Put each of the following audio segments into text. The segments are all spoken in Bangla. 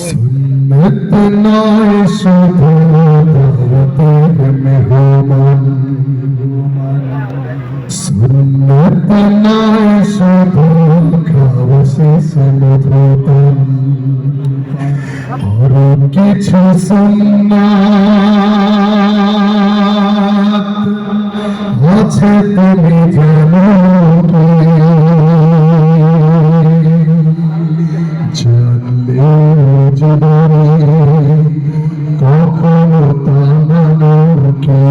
সুন্নত নয় শুধু দাওয়াতের মেহমান, সুন্নত নয় শুধু খাওয়া শেষে মধুপান, আরো কিছু সুন্নাত আছে তুমি জানো কি? জানলে জীবনে কখনো তা মানো কি?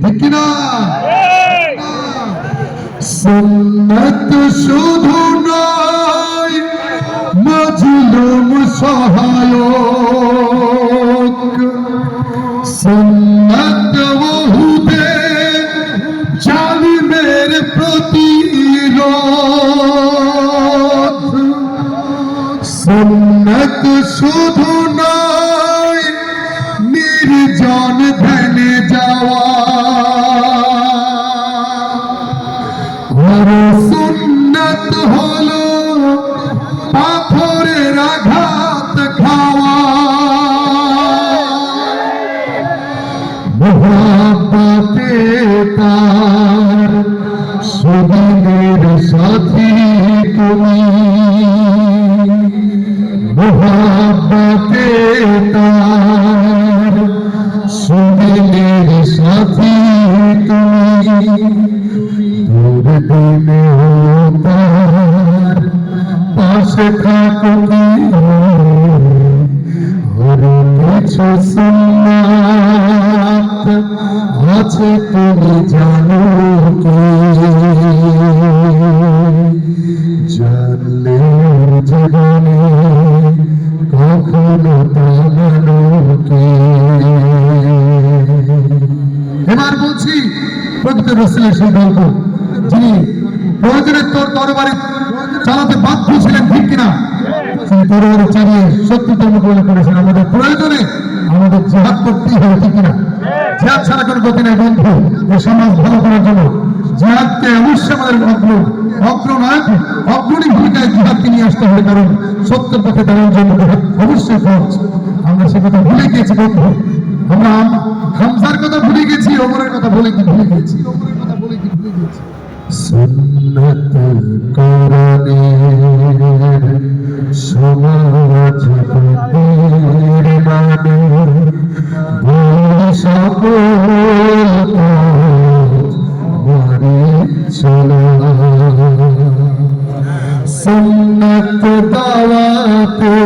ঠিক কিনা? সুন্নাত শুধু নয় মাজলুম সহায়ক, সুন্নাত ওহুদে জালিমের প্রতিরোধ, সুন্নাত শুধু নয় নির্জন ধ্যানে যাওয়া, আর সুন্নাত হলো পাথরের আঘাত খাওয়া, মোহাব্বতে তার সুদিনের সাথী তুমি, মোহাব্বতে তার সুদিনের সাথী তুমি, দূর দিনে তার পাশে থাকো কি? আর কিছু সুন্নাত আছে তুমি জানো কি? জানলে জীবনে কখনো তা মানো কি? এবার বলছি প্রকৃত রাসূলের সেই গল্প, যিনি প্রয়োজনের তরবারি চালাতে বাধ্য ছিলেন, ঠিক কিনা? তিনি তরবারি চালিয়ে সত্যিটা মোকাবিলা করেছেন। আমাদের প্রয়োজনে আমাদের জিহাদ করতেই হবে, ঠিক কিনা? জিহাদ ছাড়া কোনো গতি নেই বন্ধু। এই সমাজ ভালো করার জন্য জিহাদকে অবশ্যই আমাদের অগ্রণী ভূমিকায় জিহাদকে নিয়ে আসতে হবে, কারণ সত্যের পথে দাঁড়ানোর জন্য জিহাদ অবশ্যই ফরজ। আমরা সে কথা ভুলে গিয়েছি বন্ধু। আমরা হামজার কথা ভুলে গেছি, ওমরের কথা ভুলে গিয়েছি। সুন্নাত কোরআনের সমাজ পথের মানে বলি সকল মারি চলা, সুন্নাত দাওয়াতে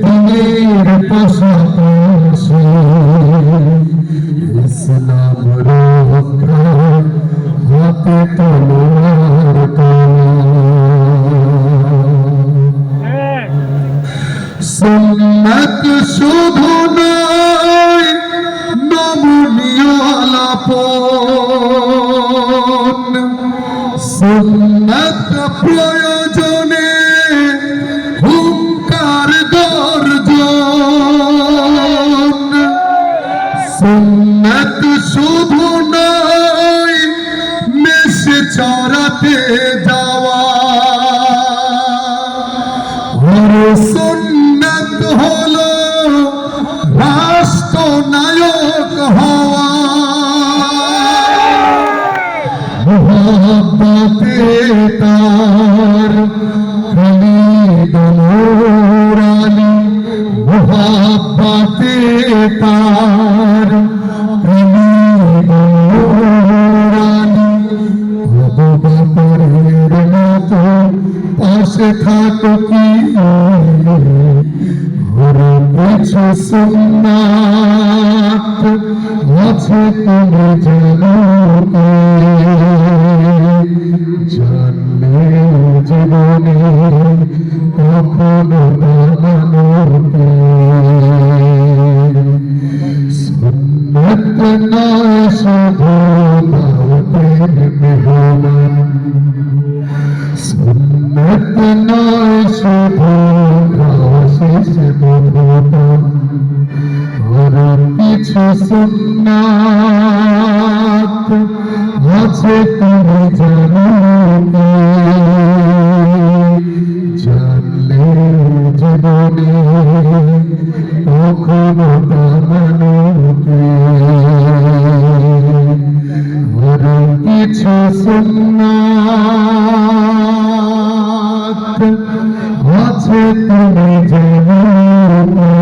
দিনের পাশাপাশি ইসলাম রক্ষা হাতে তলোয়ার টানা, সুন্নাত শুধু নয় নমনীয় আলাপন, সুন্নাত প্রয়োজনে হুঙ্কার গর্জন, সুন্নাত শুধু নয় মেষে চড়াতে যাওয়া, আর সুন্নাত হলো রাষ্ট্রনায়ক হওয়া, মোহাব্বতে তার খালিদ নূরানী, মোহাব্বতে তার খালিদ নূরানী, আবু বকরের মতো পাশে থাকো কি? আর কিছু সুন্নাত আছে তুমি জানো কি? জানলে জীবনে কখনো তা মানো কি? সুন্নাত নয় শুধু দাওয়াতের মেহমান, সুন্নাত নয় শুধু খাওয়া শেষে মধুপান, আর কিছু সুন্নাত আছে তুমি জানো কি? জানলে জীবনে কখনো তামানোকে আরো কিছু সুন্নাত আছে তুমি জানো না।